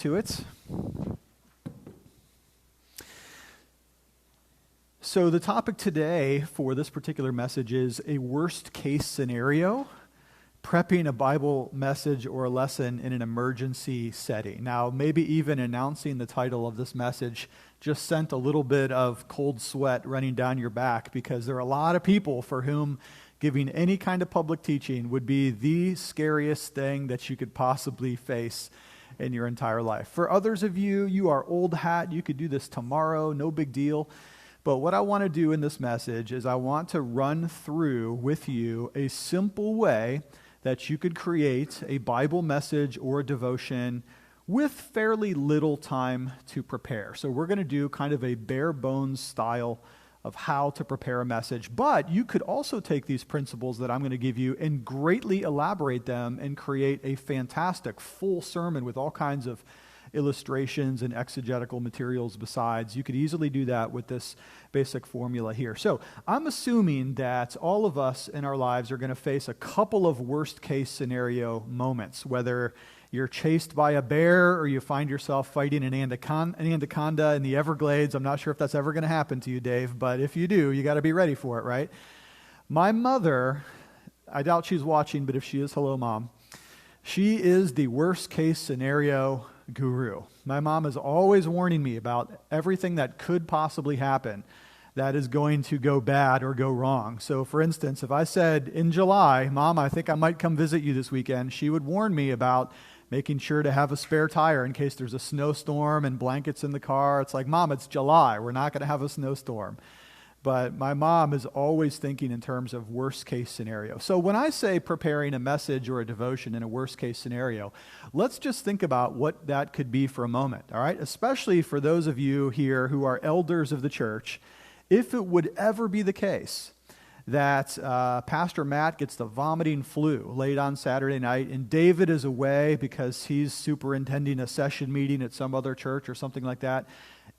To it. So the topic today for this particular message is a worst case scenario, prepping a Bible message or a lesson in an emergency setting. Now, maybe even announcing the title of this message just sent a little bit of cold sweat running down your back, because there are a lot of people for whom giving any kind of public teaching would be the scariest thing that you could possibly face in your entire life. For others of you, you are old hat. You could do this tomorrow, no big deal. But what I want to do in this message is I want to run through with you a simple way that you could create a Bible message or a devotion with fairly little time to prepare. So we're going to do kind of a bare bones style of how to prepare a message. But you could also take these principles that I'm going to give you and greatly elaborate them and create a fantastic full sermon with all kinds of illustrations and exegetical materials besides. You could easily do that with this basic formula here. So I'm assuming that all of us in our lives are going to face a couple of worst case scenario moments, whether you're chased by a bear or you find yourself fighting an anaconda in the Everglades. I'm not sure if that's ever going to happen to you, Dave, but if you do, you got to be ready for it, right? My mother, I doubt she's watching, but if she is, hello, Mom. She is the worst case scenario guru. My mom is always warning me about everything that could possibly happen that is going to go bad or go wrong. So, for instance, if I said in July, Mom, I think I might come visit you this weekend, she would warn me about making sure to have a spare tire in case there's a snowstorm and blankets in the car. It's like, Mom, it's July. We're not going to have a snowstorm. But my mom is always thinking in terms of worst case scenario. So when I say preparing a message or a devotion in a worst case scenario, let's just think about what that could be for a moment, all right? Especially for those of you here who are elders of the church, if it would ever be the case that Pastor Matt gets the vomiting flu late on Saturday night and David is away because he's superintending a session meeting at some other church or something like that,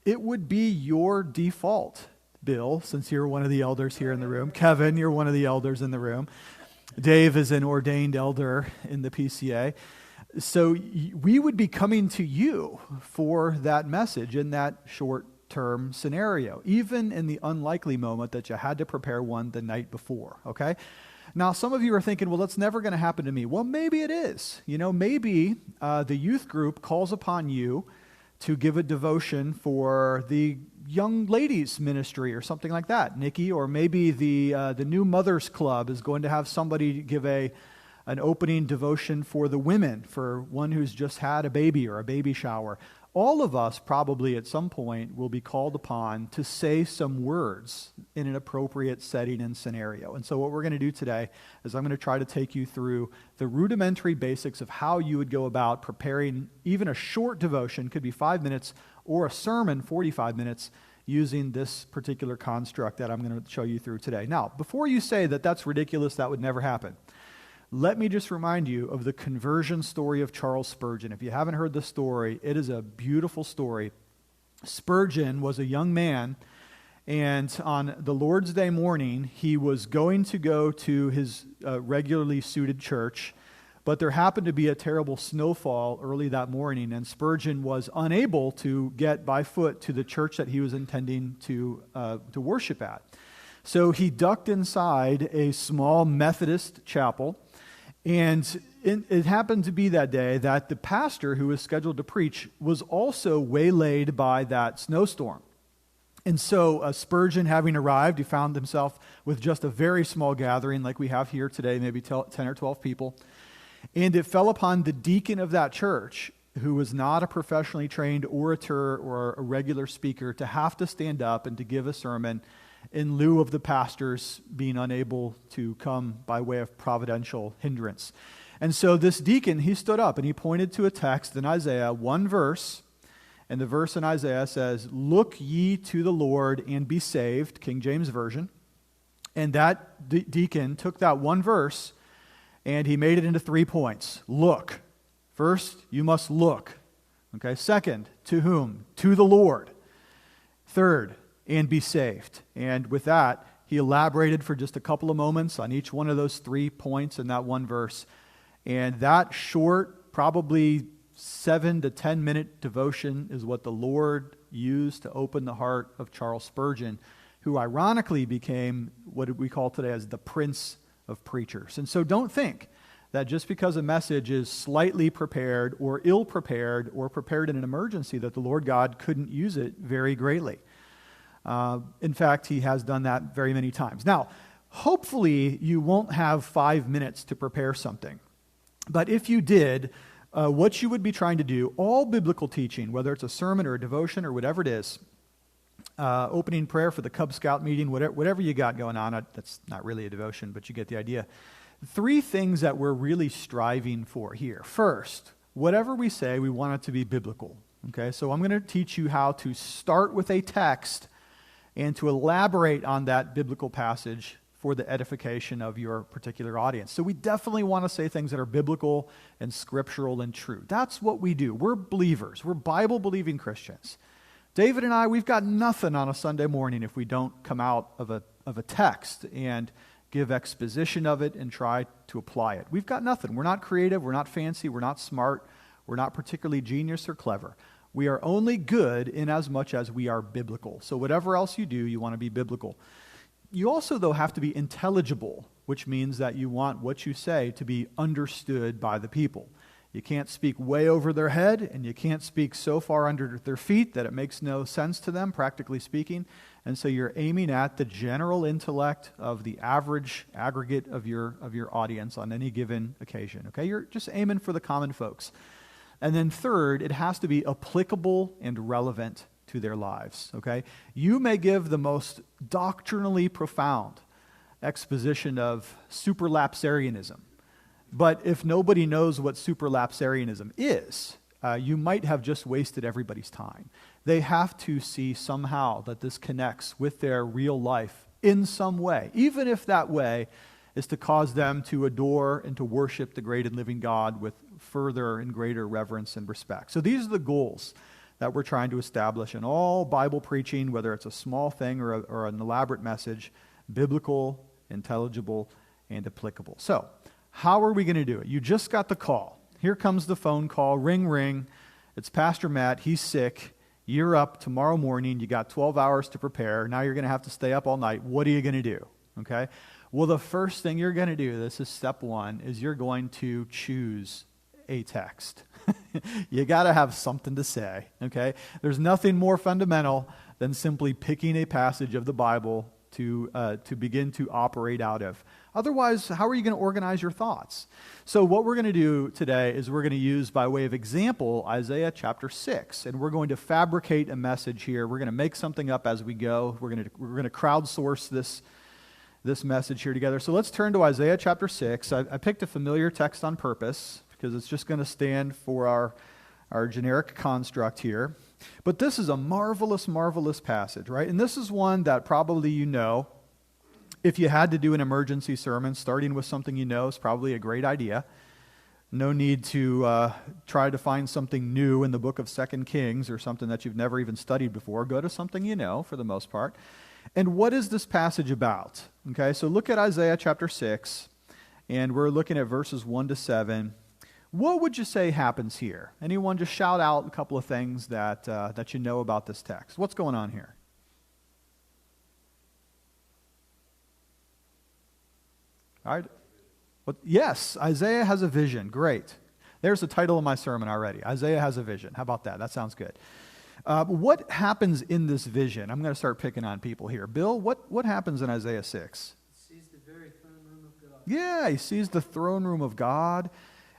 it would be your default, Bill, since you're one of the elders here in the room. Kevin, you're one of the elders in the room. Dave is an ordained elder in the PCA. So we would be coming to you for that message in that short-term scenario, even in the unlikely moment that you had to prepare one the night before, okay? Now, some of you are thinking, well, that's never going to happen to me. Well, maybe it is. You know, maybe the youth group calls upon you to give a devotion for the young ladies ministry or something like that, Nikki, or maybe the new mothers club is going to have somebody give an opening devotion for the women, for one who's just had a baby or a baby shower. All of us probably at some point will be called upon to say some words in an appropriate setting and scenario. And so what we're going to do today is I'm going to try to take you through the rudimentary basics of how you would go about preparing even a short devotion, could be 5 minutes, or a sermon, 45 minutes, using this particular construct that I'm going to show you through today. Now, before you say that that's ridiculous, that would never happen, let me just remind you of the conversion story of Charles Spurgeon. If you haven't heard the story, it is a beautiful story. Spurgeon was a young man, and on the Lord's Day morning, he was going to go to his regularly suited church, but there happened to be a terrible snowfall early that morning, and Spurgeon was unable to get by foot to the church that he was intending to worship at. So he ducked inside a small Methodist chapel, and it happened to be that day that the pastor who was scheduled to preach was also waylaid by that snowstorm. And so Spurgeon, having arrived, he found himself with just a very small gathering like we have here today, maybe 10 or 12 people. And it fell upon the deacon of that church, who was not a professionally trained orator or a regular speaker, to have to stand up and to give a sermon in lieu of the pastors being unable to come by way of providential hindrance. And so this deacon, he stood up and he pointed to a text in Isaiah, one verse, and the verse in Isaiah says, "Look ye to the Lord and be saved," King James Version. And that deacon took that one verse and he made it into 3 points. Look. First, you must look. Okay. Second, to whom? To the Lord. Third, and be saved. And with that, he elaborated for just a couple of moments on each one of those 3 points in that one verse. And that short, probably 7 to 10 minute devotion is what the Lord used to open the heart of Charles Spurgeon, who ironically became what we call today as the Prince of Preachers. And so don't think that just because a message is slightly prepared or ill-prepared or prepared in an emergency that the Lord God couldn't use it very greatly. In fact, he has done that very many times. Now, hopefully you won't have 5 minutes to prepare something. But if you did, what you would be trying to do, all biblical teaching, whether it's a sermon or a devotion or whatever it is, opening prayer for the Cub Scout meeting, whatever you got going on, that's not really a devotion, but you get the idea. 3 things that we're really striving for here. First, whatever we say, we want it to be biblical. Okay, so I'm going to teach you how to start with a text and to elaborate on that biblical passage for the edification of your particular audience. So we definitely want to say things that are biblical and scriptural and true. That's what we do. We're believers. We're Bible-believing Christians. David and I, we've got nothing on a Sunday morning if we don't come out of a text and give exposition of it and try to apply it. We've got nothing. We're not creative. We're not fancy. We're not smart. We're not particularly genius or clever. We are only good in as much as we are biblical. So whatever else you do, you want to be biblical. You also, though, have to be intelligible, which means that you want what you say to be understood by the people. You can't speak way over their head, and you can't speak so far under their feet that it makes no sense to them, practically speaking. And so you're aiming at the general intellect of the average aggregate of your audience on any given occasion. Okay, you're just aiming for the common folks. And then third, it has to be applicable and relevant to their lives. Okay, you may give the most doctrinally profound exposition of superlapsarianism, but if nobody knows what superlapsarianism is, you might have just wasted everybody's time. They have to see somehow that this connects with their real life in some way, even if that way is to cause them to adore and to worship the great and living God with further and greater reverence and respect. So these are the goals that we're trying to establish in all Bible preaching, whether it's a small thing or an elaborate message, biblical, intelligible, and applicable. So, how are we going to do it? You just got the call. Here comes the phone call. Ring, ring. It's Pastor Matt. He's sick. You're up tomorrow morning. You got 12 hours to prepare. Now you're going to have to stay up all night. What are you going to do? Okay? Well, the first thing you're going to do, this is step 1, is you're going to choose a text. You got to have something to say. Okay? There's nothing more fundamental than simply picking a passage of the Bible to begin to operate out of. Otherwise, how are you going to organize your thoughts? So what we're going to do today is we're going to use, by way of example, Isaiah chapter 6. And we're going to fabricate a message here. We're going to make something up as we go. We're going to crowdsource this message here together. So let's turn to Isaiah chapter 6. I picked a familiar text on purpose because it's just going to stand for our generic construct here. But this is a marvelous, marvelous passage, right? And this is one that probably you know. If you had to do an emergency sermon, starting with something you know is probably a great idea. No need to try to find something new in the book of 2 Kings or something that you've never even studied before. Go to something you know for the most part. And what is this passage about? Okay, so look at Isaiah chapter 6, and we're looking at verses 1 to 7. What would you say happens here? Anyone just shout out a couple of things that you know about this text. What's going on here? All right. Well, yes, Isaiah has a vision. Great. There's the title of my sermon already. Isaiah has a vision. How about that? That sounds good. What happens in this vision? I'm going to start picking on people here. Bill, what happens in Isaiah 6? He sees the very throne room of God. Yeah, he sees the throne room of God,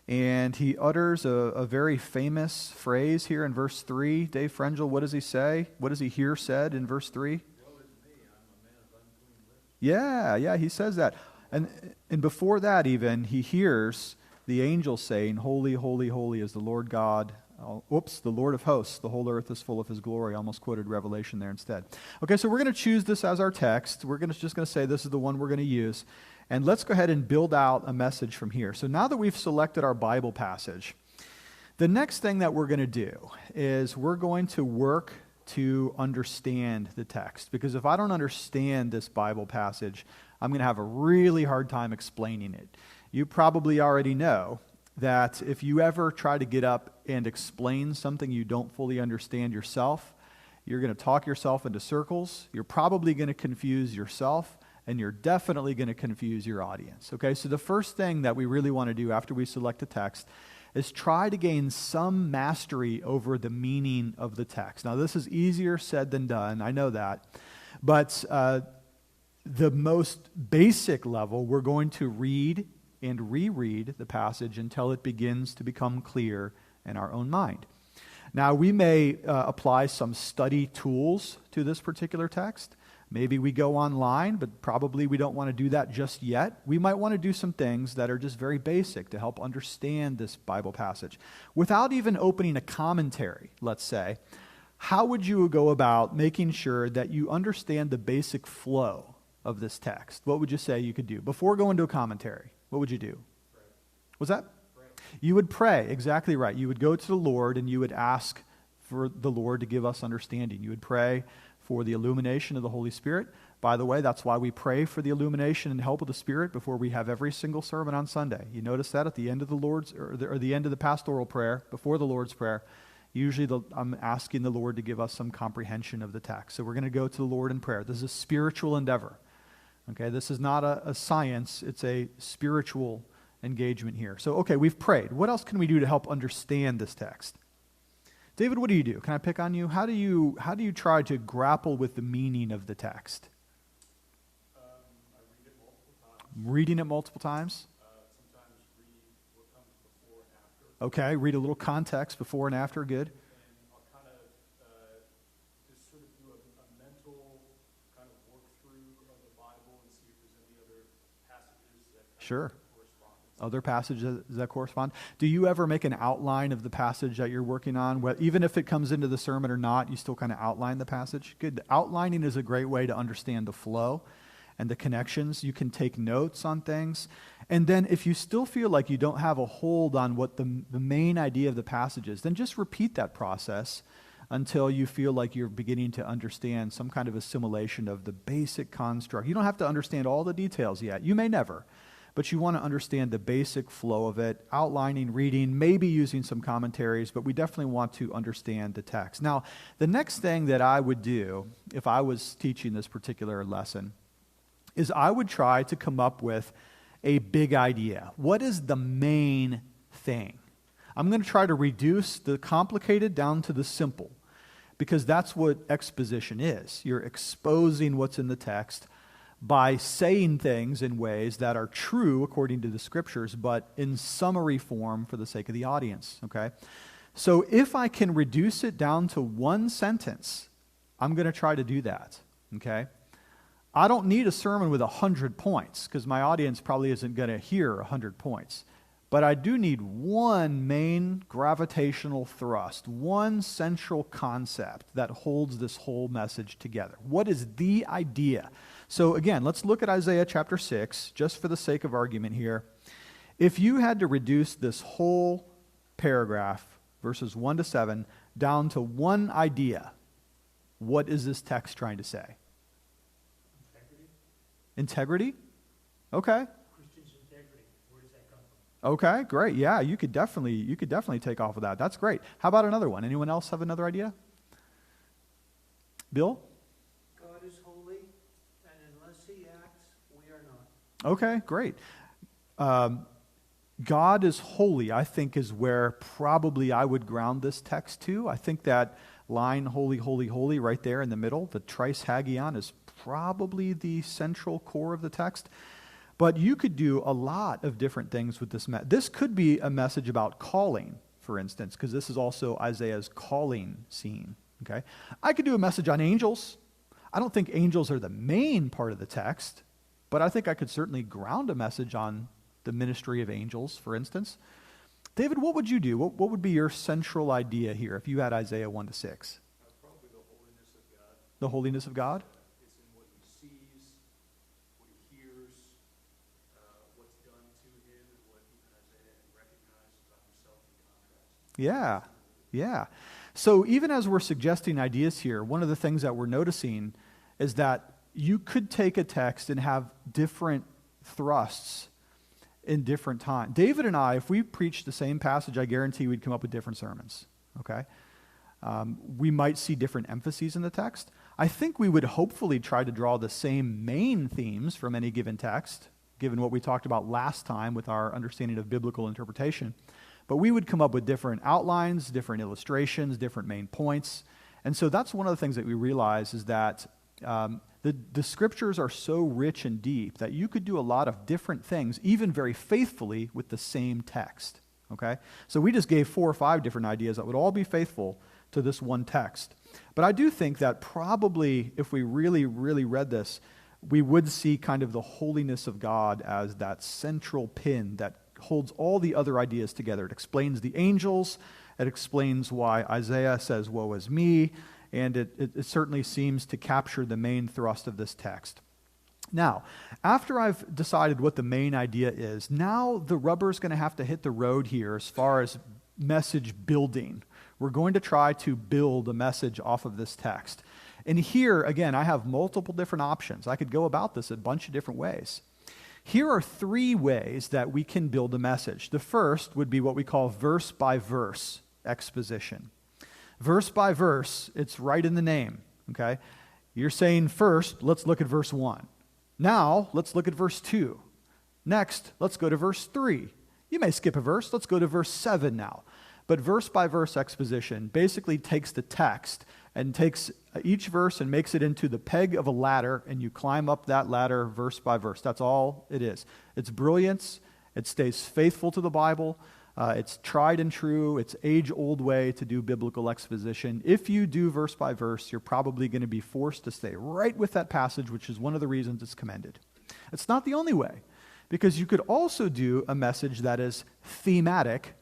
and he utters a very famous phrase here in verse 3. Dave Frengel, what does he say? What does he hear said in verse 3? Woe is me, I'm a man of unclean lips. Yeah, he says that. And before that even, he hears the angel saying, Holy, holy, holy is the Lord God. The Lord of hosts. The whole earth is full of his glory. I almost quoted Revelation there instead. Okay, so we're going to choose this as our text. We're just going to say this is the one we're going to use. And let's go ahead and build out a message from here. So now that we've selected our Bible passage, the next thing that we're going to do is we're going to work to understand the text. Because if I don't understand this Bible passage, I'm going to have a really hard time explaining it. You probably already know that if you ever try to get up and explain something you don't fully understand yourself, you're going to talk yourself into circles, you're probably going to confuse yourself, and you're definitely going to confuse your audience. Okay, so the first thing that we really want to do after we select a text is try to gain some mastery over the meaning of the text. Now, this is easier said than done, I know that, but the most basic level, we're going to read and reread the passage until it begins to become clear in our own mind. Now, we may apply some study tools to this particular text. Maybe we go online, but probably we don't want to do that just yet. We might want to do some things that are just very basic to help understand this Bible passage. Without even opening a commentary, let's say, how would you go about making sure that you understand the basic flow of this text? What would you say you could do? Before going to a commentary, what would you do? Pray. What's that? Pray. You would pray, exactly right. You would go to the Lord and you would ask for the Lord to give us understanding. You would pray for the illumination of the Holy Spirit. By the way, that's why we pray for the illumination and help of the Spirit before we have every single sermon on Sunday. You notice that at the end of the Lord's, or the end of the pastoral prayer, before the Lord's Prayer, usually I'm asking the Lord to give us some comprehension of the text. So we're going to go to the Lord in prayer. This is a spiritual endeavor. Okay, this is not a science, it's a spiritual engagement here. So, okay, we've prayed. What else can we do to help understand this text? David, what do you do? Can I pick on you? How do you try to grapple with the meaning of the text? I read it multiple times. Reading it multiple times? Sometimes read what comes before and after. Okay, read a little context before and after, good. And I'll kind of just sort of do a mental kind of work through of the Bible and see if there's any other passages that Sure. correspond. Other passages that correspond. Do you ever make an outline of the passage that you're working on? Even if it comes into the sermon or not, you still kind of outline the passage? Good. Outlining is a great way to understand the flow and the connections. You can take notes on things. And then if you still feel like you don't have a hold on what the main idea of the passage is, then just repeat that process until you feel like you're beginning to understand some kind of assimilation of the basic construct. You don't have to understand all the details yet. You may never. But you want to understand the basic flow of it, outlining, reading, maybe using some commentaries, but we definitely want to understand the text. Now, the next thing that I would do if I was teaching this particular lesson is I would try to come up with a big idea. What is the main thing? I'm going to try to reduce the complicated down to the simple, because that's what exposition is. You're exposing what's in the text by saying things in ways that are true according to the Scriptures, but in summary form for the sake of the audience, okay? So if I can reduce it down to one sentence, I'm going to try to do that, okay? I don't need a sermon with 100 points, because my audience probably isn't going to hear 100 points. But I do need one main gravitational thrust, one central concept that holds this whole message together. What is the idea? So again, let's look at Isaiah chapter 6, just for the sake of argument here. If you had to reduce this whole paragraph, verses 1 to 7, down to one idea, what is this text trying to say? Integrity. Integrity? Okay. Christian's integrity. Where does that come from? Okay, great. Yeah, you could definitely take off of that. That's great. How about another one? Anyone else have another idea? Bill? God is holy, and unless he acts, we are not. Okay, great. God is holy, I think, is where probably I would ground this text to. I think that line, holy, holy, holy, right there in the middle, the Tris Hagion, is probably the central core of the text. But you could do a lot of different things with this. This could be a message about calling, for instance, because this is also Isaiah's calling scene. Okay, I could do a message on angels. I don't think angels are the main part of the text, but I think I could certainly ground a message on the ministry of angels, for instance. David, what would you do? What would be your central idea here if you had Isaiah 1 to 6? Probably the holiness of God. The holiness of God? It's in what he sees, what he hears, what's done to him, and what Isaiah recognizes about himself in contrast. Yeah. So even as we're suggesting ideas here, one of the things that we're noticing is that you could take a text and have different thrusts in different times. David and I, if we preached the same passage, I guarantee we'd come up with different sermons, okay? We might see different emphases in the text. I think we would hopefully try to draw the same main themes from any given text, given what we talked about last time with our understanding of biblical interpretation. But we would come up with different outlines, different illustrations, different main points. And so that's one of the things that we realize is that the scriptures are so rich and deep that you could do a lot of different things, even very faithfully, with the same text. Okay? So we just gave 4 or 5 different ideas that would all be faithful to this one text. But I do think that probably if we really, really read this, we would see kind of the holiness of God as that central pin that holds all the other ideas together. It explains the angels. It explains why Isaiah says, "Woe is me," and it certainly seems to capture the main thrust of this text. Now, after I've decided what the main idea is, now the rubber's going to have to hit the road here as far as message building. We're going to try to build a message off of this text. And here, again, I have multiple different options. I could go about this a bunch of different ways. Here are 3 ways that we can build a message. The first would be what we call verse-by-verse exposition. Verse by verse, it's right in the name, okay? You're saying first, let's look at verse 1. Now, let's look at verse 2. Next, let's go to verse 3. You may skip a verse. Let's go to verse 7 now. But verse-by-verse exposition basically takes the text and takes each verse and makes it into the peg of a ladder, and you climb up that ladder verse by verse. That's all it is. It's brilliance. It stays faithful to the Bible. It's tried and true. It's age-old way to do biblical exposition. If you do verse by verse, you're probably going to be forced to stay right with that passage, which is one of the reasons it's commended. It's not the only way, because you could also do a message that is thematic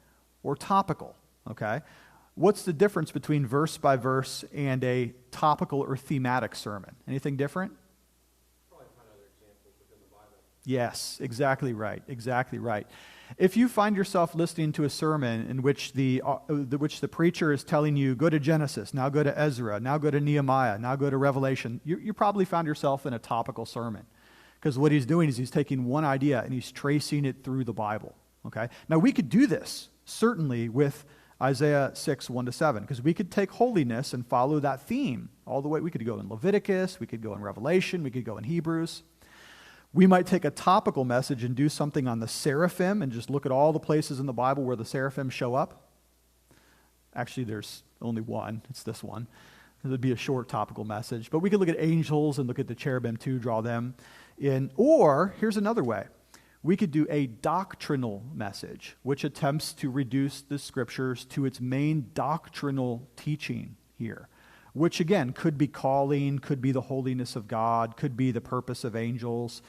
or topical, okay? What's the difference between verse by verse and a topical or thematic sermon? Anything different? Probably find other examples within the Bible. Yes, exactly right, exactly right. If you find yourself listening to a sermon in which the preacher is telling you, go to Genesis, now go to Ezra, now go to Nehemiah, now go to Revelation, you probably found yourself in a topical sermon. Because what he's doing is he's taking one idea and he's tracing it through the Bible. Okay? Now we could do this, certainly, with Isaiah 6, 1-7, because we could take holiness and follow that theme all the way. We could go in Leviticus, we could go in Revelation, we could go in Hebrews. We might take a topical message and do something on the seraphim and just look at all the places in the Bible where the seraphim show up. Actually, there's only one. It's this one. It would be a short topical message. But we could look at angels and look at the cherubim too, draw them in. Or, here's another way. We could do a doctrinal message, which attempts to reduce the scriptures to its main doctrinal teaching here, which again could be calling, could be the holiness of God, could be the purpose of angels,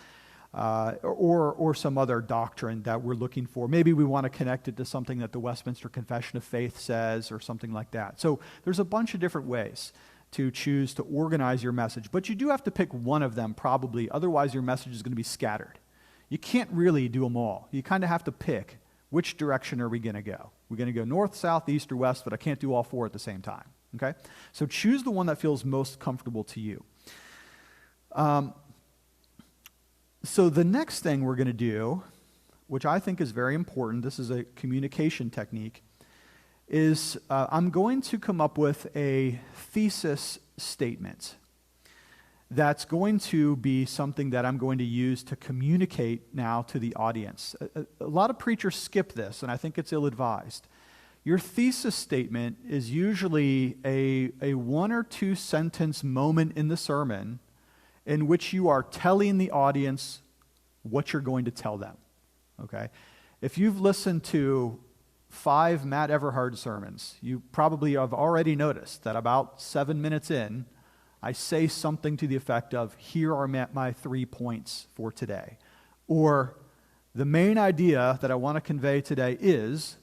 or some other doctrine that we're looking for. Maybe we want to connect it to something that the Westminster Confession of Faith says or something like that. So there's a bunch of different ways to choose to organize your message, but you do have to pick one of them probably, otherwise your message is going to be scattered. You can't really do them all. You kind of have to pick which direction are we going to go. We're going to go north, south, east, or west, but I can't do all 4 at the same time. Okay? So choose the one that feels most comfortable to you. So the next thing we're going to do, which I think is very important, this is a communication technique, is I'm going to come up with a thesis statement that's going to be something that I'm going to use to communicate now to the audience. A lot of preachers skip this, and I think it's ill-advised. Your thesis statement is usually a 1 or 2 sentence moment in the sermon in which you are telling the audience what you're going to tell them. Okay? If you've listened to 5 Matt Everhard sermons, you probably have already noticed that about 7 minutes in, I say something to the effect of, here are my 3 points for today. Or, the main idea that I want to convey today is ...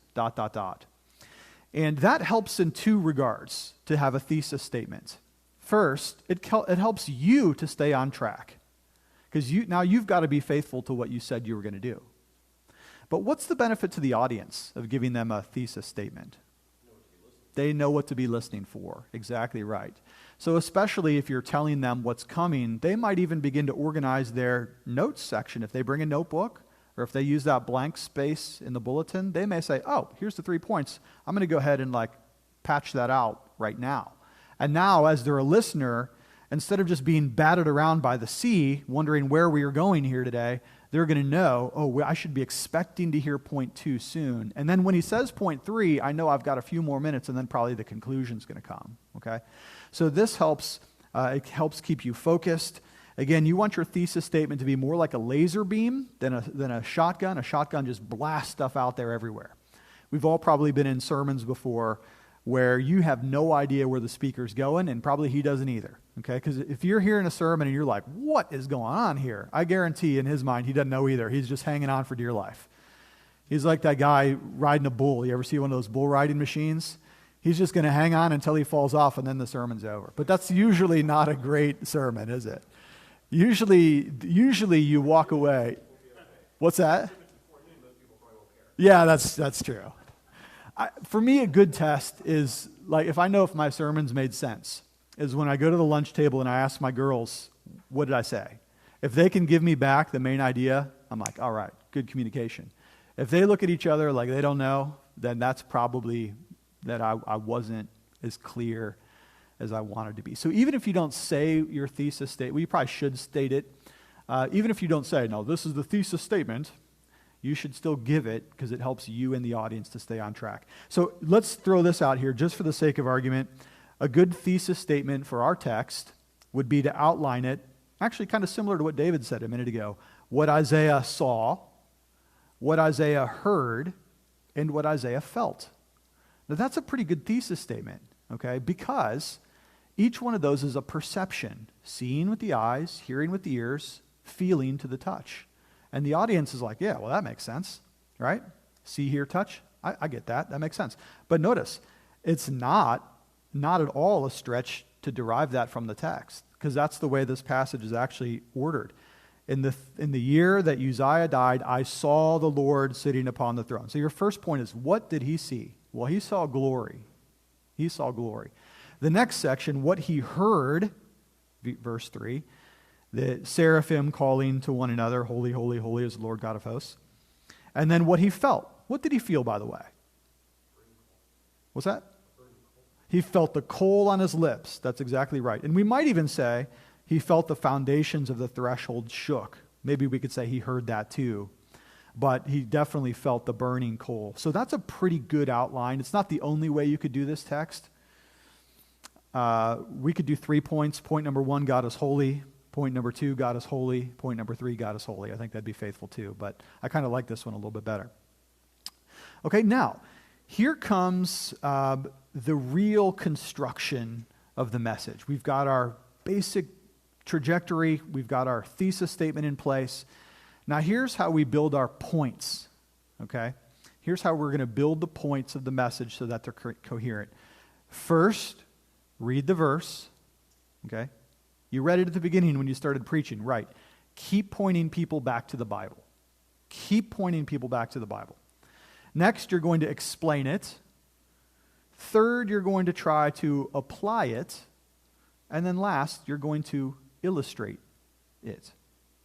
And that helps in 2 regards to have a thesis statement. First, it helps you to stay on track. Because now you've got to be faithful to what you said you were going to do. But what's the benefit to the audience of giving them a thesis statement? They know what to be listening for. Exactly right. So especially if you're telling them what's coming, they might even begin to organize their notes section. If they bring a notebook, or if they use that blank space in the bulletin, they may say, oh, here's the 3 points. I'm going to go ahead and patch that out right now. And now, as they're a listener, instead of just being batted around by the sea, wondering where we are going here today, they're going to know, oh, I should be expecting to hear point 2 soon. And then when he says point 3, I know I've got a few more minutes, and then probably the conclusion's going to come, okay? So this helps, it helps keep you focused. Again, you want your thesis statement to be more like a laser beam than a shotgun. A shotgun just blasts stuff out there everywhere. We've all probably been in sermons before where you have no idea where the speaker's going, and probably he doesn't either, okay? Because if you're hearing a sermon and you're like, what is going on here? I guarantee in his mind he doesn't know either. He's just hanging on for dear life. He's like that guy riding a bull. You ever see one of those bull riding machines? He's just going to hang on until he falls off, and then the sermon's over. But that's usually not a great sermon, is it? Usually you walk away. What's that? Yeah, that's true. For me, a good test is, if I know if my sermon's made sense, is when I go to the lunch table and I ask my girls, what did I say? If they can give me back the main idea, I'm like, all right, good communication. If they look at each other like they don't know, then that's probably that I wasn't as clear as I wanted to be. So even if you don't say your thesis statement, well, you probably should state it. Even if you don't say, no, this is the thesis statement, you should still give it because it helps you and the audience to stay on track. So let's throw this out here just for the sake of argument. A good thesis statement for our text would be to outline it, actually kind of similar to what David said a minute ago, what Isaiah saw, what Isaiah heard, and what Isaiah felt. Now that's a pretty good thesis statement, okay, because each one of those is a perception, seeing with the eyes, hearing with the ears, feeling to the touch. And the audience is like, yeah, well, that makes sense, right? See, hear, touch. I get that. That makes sense. But notice, it's not at all a stretch to derive that from the text, because that's the way this passage is actually ordered. In the year that Uzziah died, I saw the Lord sitting upon the throne. So your first point is, what did he see? Well, he saw glory. He saw glory. The next section, what he heard, verse 3, the seraphim calling to one another, holy, holy, holy is the Lord God of hosts. And then what he felt. What did he feel, by the way? What's that? He felt the coal on his lips. That's exactly right. And we might even say he felt the foundations of the threshold shook. Maybe we could say he heard that too. But he definitely felt the burning coal. So that's a pretty good outline. It's not the only way you could do this text. We could do 3 points. Point number 1, God is holy. Point number 2, God is holy. Point number 3, God is holy. I think that'd be faithful too, but I kind of like this one a little bit better. Okay, now, here comes the real construction of the message. We've got our basic trajectory. We've got our thesis statement in place. Now, here's how we build our points, okay? Here's how we're going to build the points of the message so that they're coherent. First, read the verse, okay? You read it at the beginning when you started preaching, right? Keep pointing people back to the Bible. Keep pointing people back to the Bible. Next, you're going to explain it. Third, you're going to try to apply it. And then last, you're going to illustrate it.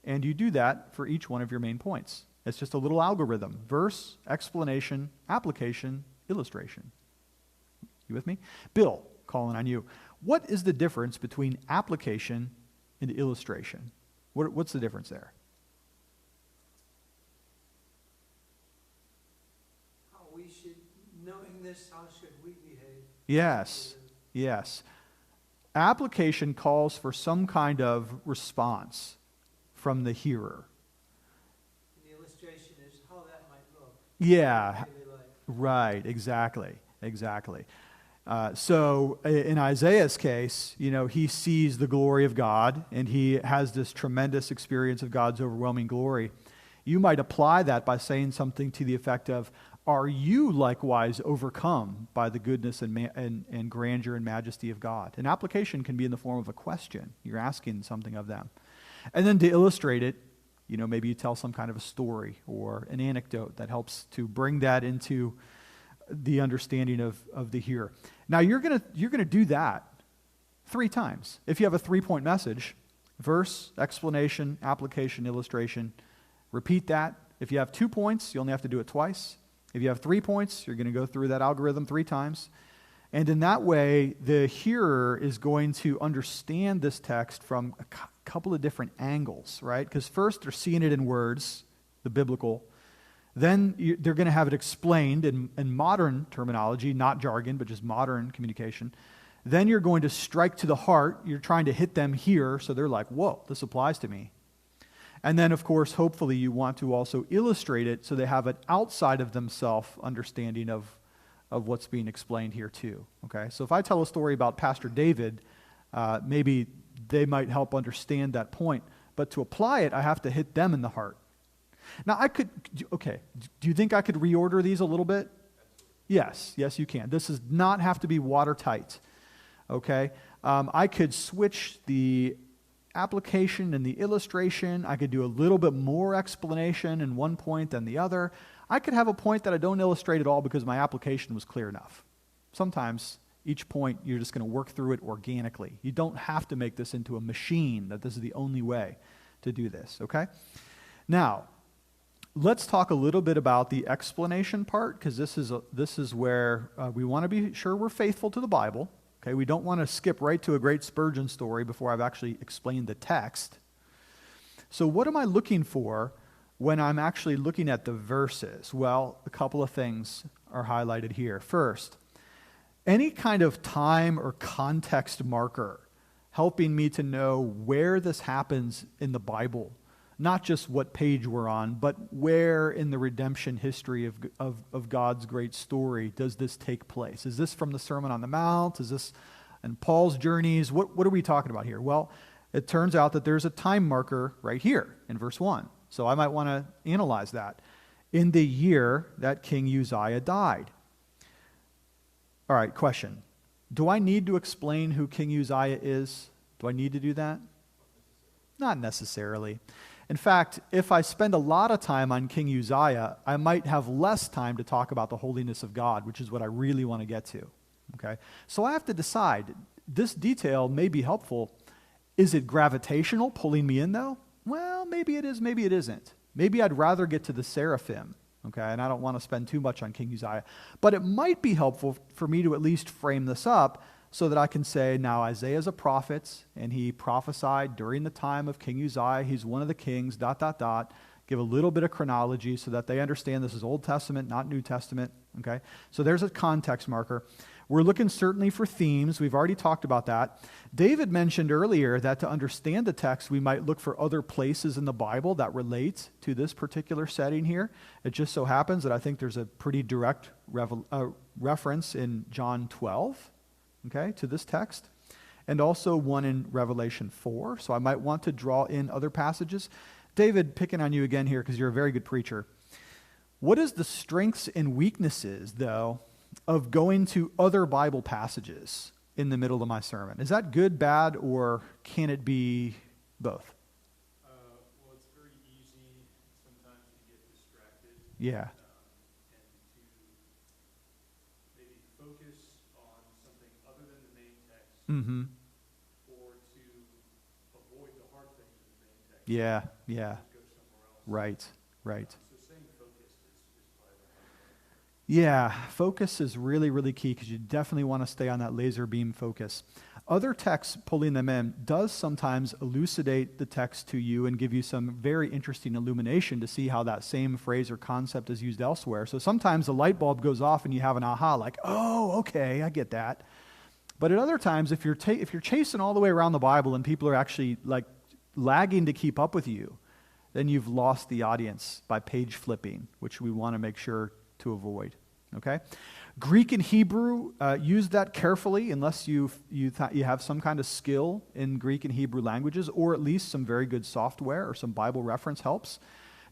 And you do that for each one of your main points. It's just a little algorithm. Verse, explanation, application, illustration. You with me? Bill, calling on you. What is the difference between application and illustration? What's the difference there? How we should, knowing this, how should we behave? Yes. Application calls for some kind of response from the hearer. And the illustration is how that might look. Yeah, In daily life. right, exactly. So in Isaiah's case, he sees the glory of God, and he has this tremendous experience of God's overwhelming glory. You might apply that by saying something to the effect of, are you likewise overcome by the goodness and grandeur and majesty of God? An application can be in the form of a question. You're asking something of them. And then to illustrate it, maybe you tell some kind of a story or an anecdote that helps to bring that into the understanding of the hearer. Now you're gonna do that 3 times. If you have a 3-point message, verse, explanation, application, illustration, repeat that If you have 2 points, you only have to do it twice. If you have 3 points, you're going to go through that algorithm 3 times. And in that way, the hearer is going to understand this text from a couple of different angles, right? Because first, they're seeing it in words, the biblical. Then they're going to have it explained in modern terminology, not jargon, but just modern communication. Then you're going to strike to the heart. You're trying to hit them here, so they're like, whoa, this applies to me. And then, of course, hopefully you want to also illustrate it so they have an outside of themselves understanding of what's being explained here too. Okay, so if I tell a story about Pastor David, maybe they might help understand that point. But to apply it, I have to hit them in the heart. Now, do you think I could reorder these a little bit? Yes, you can. This does not have to be watertight. Okay, I could switch the application and the illustration. I could do a little bit more explanation in one point than the other. I could have a point that I don't illustrate at all because my application was clear enough. Sometimes each point you're just going to work through it organically. You don't have to make this into a machine, that this is the only way to do this, okay? Now, let's talk a little bit about the explanation part, because this is where we want to be sure we're faithful to the Bible. Okay, we don't want to skip right to a great Spurgeon story before I've actually explained the text. So what am I looking for when I'm actually looking at the verses? Well, a couple of things are highlighted here. First, any kind of time or context marker helping me to know where this happens in the Bible. Not just what page we're on, but where in the redemption history of God's great story does this take place? Is this from the Sermon on the Mount? Is this in Paul's journeys? What are we talking about here? Well, it turns out that there's a time marker right here in verse 1. So I might want to analyze that. In the year that King Uzziah died. All right, question. Do I need to explain who King Uzziah is? Do I need to do that? Not necessarily. In fact, if I spend a lot of time on King Uzziah, I might have less time to talk about the holiness of God, which is what I really want to get to. Okay? So I have to decide, this detail may be helpful. Is it gravitational, pulling me in though? Well, maybe it is, maybe it isn't. Maybe I'd rather get to the seraphim, okay? And I don't want to spend too much on King Uzziah. But it might be helpful for me to at least frame this up so that I can say, now Isaiah is a prophet, and he prophesied during the time of King Uzziah. He's one of the kings, ... Give a little bit of chronology so that they understand this is Old Testament, not New Testament, okay? So there's a context marker. We're looking certainly for themes. We've already talked about that. David mentioned earlier that to understand the text, we might look for other places in the Bible that relate to this particular setting here. It just so happens that I think there's a pretty direct reference in John 12, okay, to this text, and also one in Revelation 4. So I might want to draw in other passages. David, picking on you again here because you're a very good preacher. What is the strengths and weaknesses, though, of going to other Bible passages in the middle of my sermon? Is that good, bad, or can it be both? Well, it's very easy sometimes to get distracted. Yeah. And to maybe focus on something other than the main text, Mm-hmm. or to avoid the hard things in the main text. Yeah. Go somewhere else. Right. So staying focused is probably the hard part. Yeah, focus is really, really key because you definitely want to stay on that laser beam focus. Other texts, pulling them in, does sometimes elucidate the text to you and give you some very interesting illumination to see how that same phrase or concept is used elsewhere. So sometimes the light bulb goes off and you have an aha, like, oh, okay, I get that. But at other times, if you're chasing all the way around the Bible and people are actually like lagging to keep up with you, then you've lost the audience by page flipping, which we want to make sure to avoid. Okay? Greek and Hebrew, use that carefully unless you have some kind of skill in Greek and Hebrew languages, or at least some very good software or some Bible reference helps.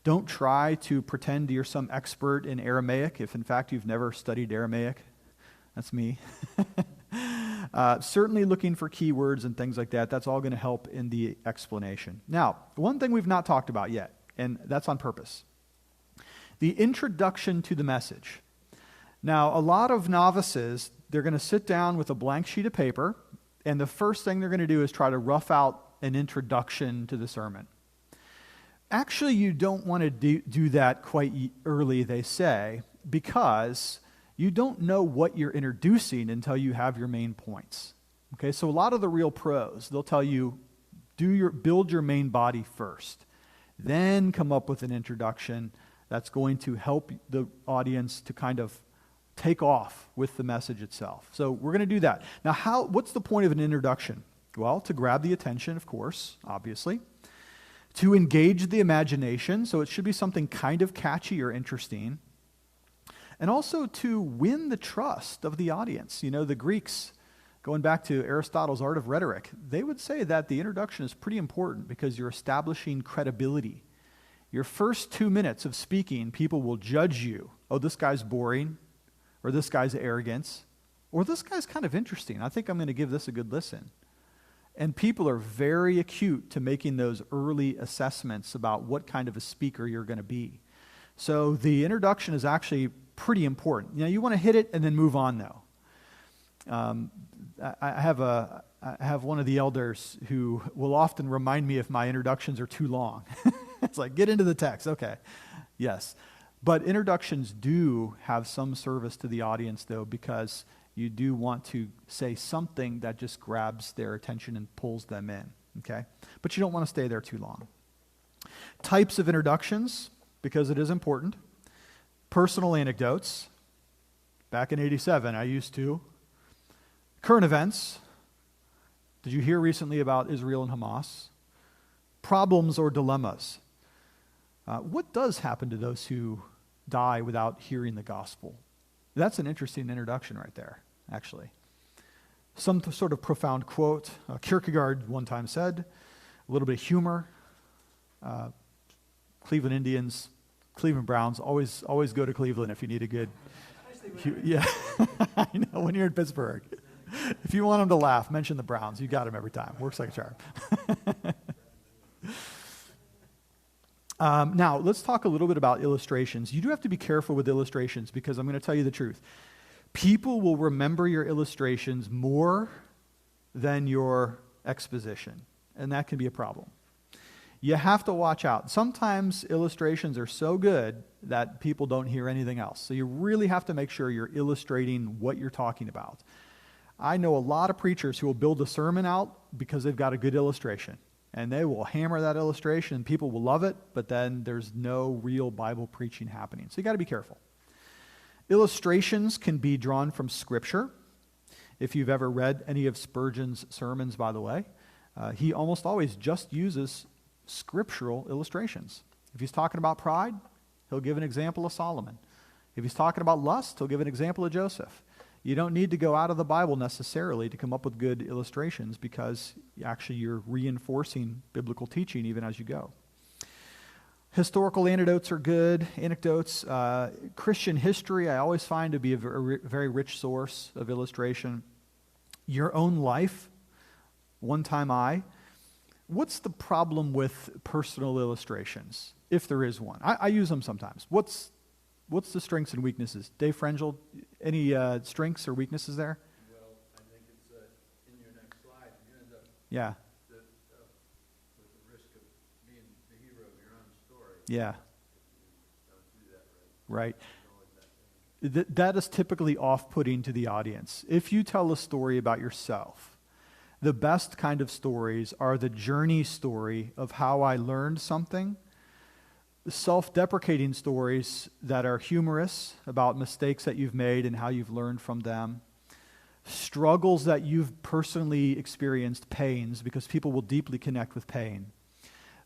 Don't try to pretend you're some expert in Aramaic if in fact you've never studied Aramaic. That's me. Certainly looking for keywords and things like that. That's all going to help in the explanation. Now, one thing we've not talked about yet, and that's on purpose. The introduction to the message. Now, a lot of novices, they're going to sit down with a blank sheet of paper, and the first thing they're going to do is try to rough out an introduction to the sermon. Actually, you don't want to do that quite early, they say, because you don't know what you're introducing until you have your main points. Okay, so a lot of the real pros, they'll tell you, build your main body first, then come up with an introduction that's going to help the audience to kind of take off with the message itself. So we're going to do that. Now, what's the point of an introduction? Well, to grab the attention, of course, obviously. To engage the imagination, so it should be something kind of catchy or interesting. And also to win the trust of the audience. You know, the Greeks, going back to Aristotle's Art of Rhetoric, they would say that the introduction is pretty important because you're establishing credibility. Your first 2 minutes of speaking, people will judge you. Oh, this guy's boring, or this guy's arrogant, or this guy's kind of interesting. I think I'm going to give this a good listen. And people are very acute to making those early assessments about what kind of a speaker you're going to be. So the introduction is actually pretty important. You know, you want to hit it and then move on, though. I have one of the elders who will often remind me if my introductions are too long. It's like, get into the text. Okay, yes. But introductions do have some service to the audience, though, because you do want to say something that just grabs their attention and pulls them in, okay? But you don't want to stay there too long. Types of introductions, because it is important. Personal anecdotes. Back in 87, I used to. Current events. Did you hear recently about Israel and Hamas? Problems or dilemmas. What does happen to those who die without hearing the gospel? That's an interesting introduction right there, actually. Some sort of profound quote. Kierkegaard one time said, a little bit of humor. Cleveland Indians, Cleveland Browns, always go to Cleveland if you need a good... Yeah, I know, when you're in Pittsburgh. If you want them to laugh, mention the Browns. You got them every time. Works like a charm. Now, let's talk a little bit about illustrations. You do have to be careful with illustrations because I'm going to tell you the truth. People will remember your illustrations more than your exposition, and that can be a problem. You have to watch out. Sometimes illustrations are so good that people don't hear anything else. So you really have to make sure you're illustrating what you're talking about. I know a lot of preachers who will build a sermon out because they've got a good illustration. And they will hammer that illustration, and people will love it, but then there's no real Bible preaching happening. So you got to be careful. Illustrations can be drawn from Scripture. If you've ever read any of Spurgeon's sermons, by the way, he almost always just uses scriptural illustrations. If he's talking about pride, he'll give an example of Solomon. If he's talking about lust, he'll give an example of Joseph. You don't need to go out of the Bible necessarily to come up with good illustrations because actually you're reinforcing biblical teaching even as you go. Historical anecdotes are good. Anecdotes. Christian history I always find to be a very rich source of illustration. Your own life. One time what's the problem with personal illustrations, if there is one? I use them sometimes. What's the strengths and weaknesses? Dave Frangel, any strengths or weaknesses there? Well, I think it's in your next slide. You end up with the risk of being the hero of your own story. Yeah. Don't do that right. Right. That is typically off-putting to the audience. If you tell a story about yourself, the best kind of stories are the journey story of how I learned something. Self-deprecating stories that are humorous about mistakes that you've made and how you've learned from them. Struggles that you've personally experienced, pains, because people will deeply connect with pain.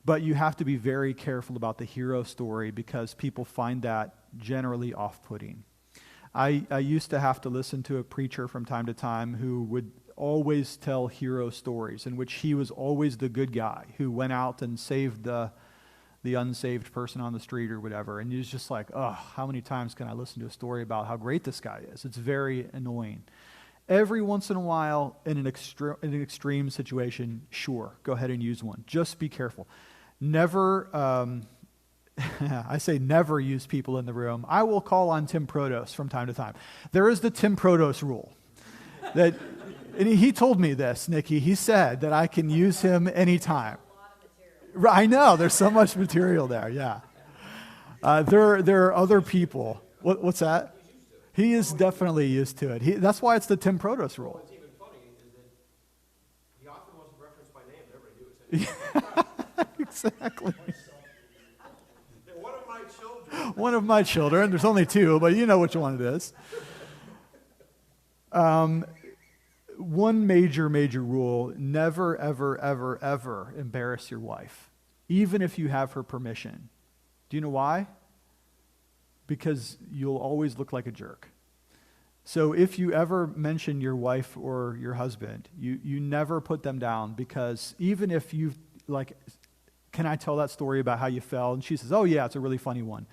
But you have to be very careful about the hero story because people find that generally off-putting. I used to have to listen to a preacher from time to time who would always tell hero stories in which he was always the good guy who went out and saved the unsaved person on the street or whatever. And it's just like, oh, how many times can I listen to a story about how great this guy is? It's very annoying. Every once in a while, in an extreme situation, sure, go ahead and use one. Just be careful. Never, I say never use people in the room. I will call on Tim Protos from time to time. There is the Tim Protos rule. And he told me this, Nikki. He said that I can use him anytime. I know, there's so much material there, yeah. There are other people. What's that? He is definitely used to it. That's why it's the Tim Protos rule. What's even funny is that he often wasn't referenced by name, but everybody knew his name. Exactly. They're one of my children. One of my children. There's only two, but you know which one it is. One major rule, never, ever, ever, ever embarrass your wife, even if you have her permission. Do you know why? Because you'll always look like a jerk. So if you ever mention your wife or your husband, you never put them down, because even if you've, like, can I tell that story about how you fell? And she says, oh yeah, it's a really funny one.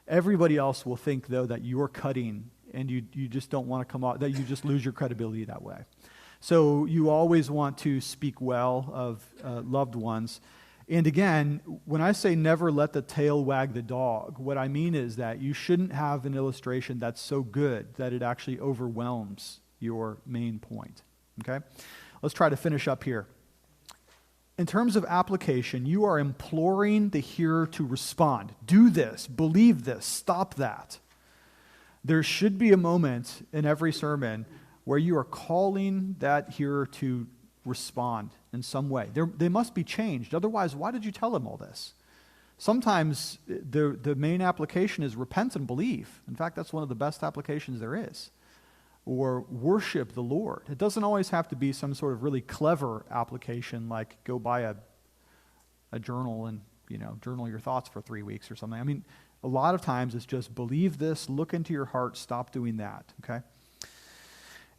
Everybody else will think, though, that you're cutting and you just don't want to come out, that you just lose your credibility that way. So you always want to speak well of loved ones. And again, when I say never let the tail wag the dog, what I mean is that you shouldn't have an illustration that's so good that it actually overwhelms your main point. Okay? Let's try to finish up here. In terms of application, you are imploring the hearer to respond. Do this, believe this, stop that. There should be a moment in every sermon where you are calling that hearer to respond in some way. They must be changed. Otherwise, why did you tell them all this? Sometimes the main application is repent and believe. In fact, that's one of the best applications there is. Or worship the Lord. It doesn't always have to be some sort of really clever application, like go buy a journal and journal your thoughts for 3 weeks or something. I mean, a lot of times it's just believe this, look into your heart, stop doing that. Okay.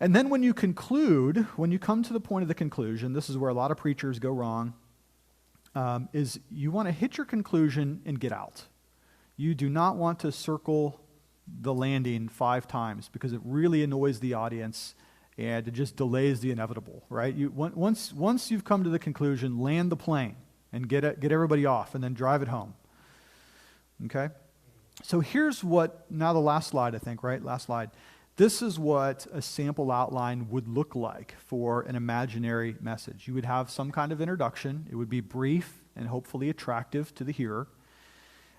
And then when you conclude, when you come to the point of the conclusion, this is where a lot of preachers go wrong, is you want to hit your conclusion and get out. You do not want to circle the landing 5 times, because it really annoys the audience and it just delays the inevitable, right? Once you've come to the conclusion, land the plane and get everybody off and then drive it home. Okay? So here's now the last slide, I think, right? Last slide. This is what a sample outline would look like for an imaginary message. You would have some kind of introduction. It would be brief and hopefully attractive to the hearer.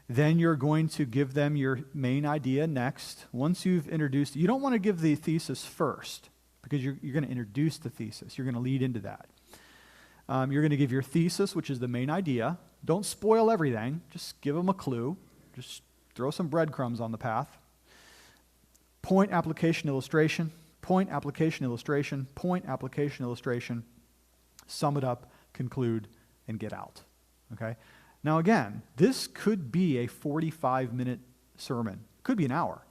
Then you're going to give them your main idea next. Once you've introduced, you don't want to give the thesis first, because you're going to introduce the thesis. You're going to lead into that. You're going to give your thesis, which is the main idea. Don't spoil everything. Just give them a clue. Just throw some breadcrumbs on the path. Point, application, illustration. Point, application, illustration. Point, application, illustration. Sum it up, conclude, and get out. Okay? Now again, this could be a 45-minute sermon. Could be an hour,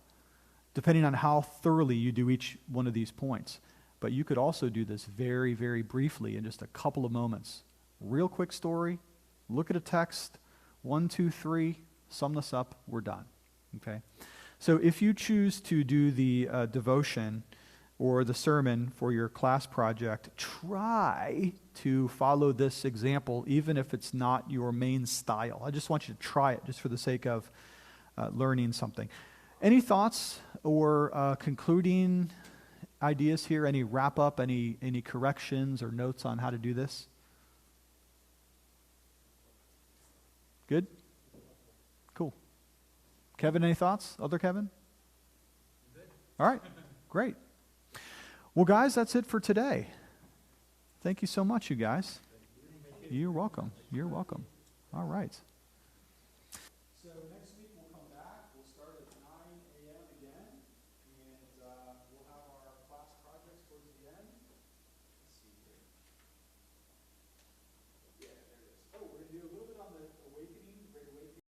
depending on how thoroughly you do each one of these points. But you could also do this very, very briefly in just a couple of moments. Real quick story, look at a text, 1, 2, 3, sum this up, we're done. Okay? So if you choose to do the devotion or the sermon for your class project, try to follow this example, even if it's not your main style. I just want you to try it, just for the sake of learning something. Any thoughts or concluding ideas here? Any wrap-up, any corrections or notes on how to do this? Good? Cool. Kevin, any thoughts? Other Kevin? All right, great. Well, guys, that's it for today. Thank you so much, you guys. You're welcome. You're welcome. All right.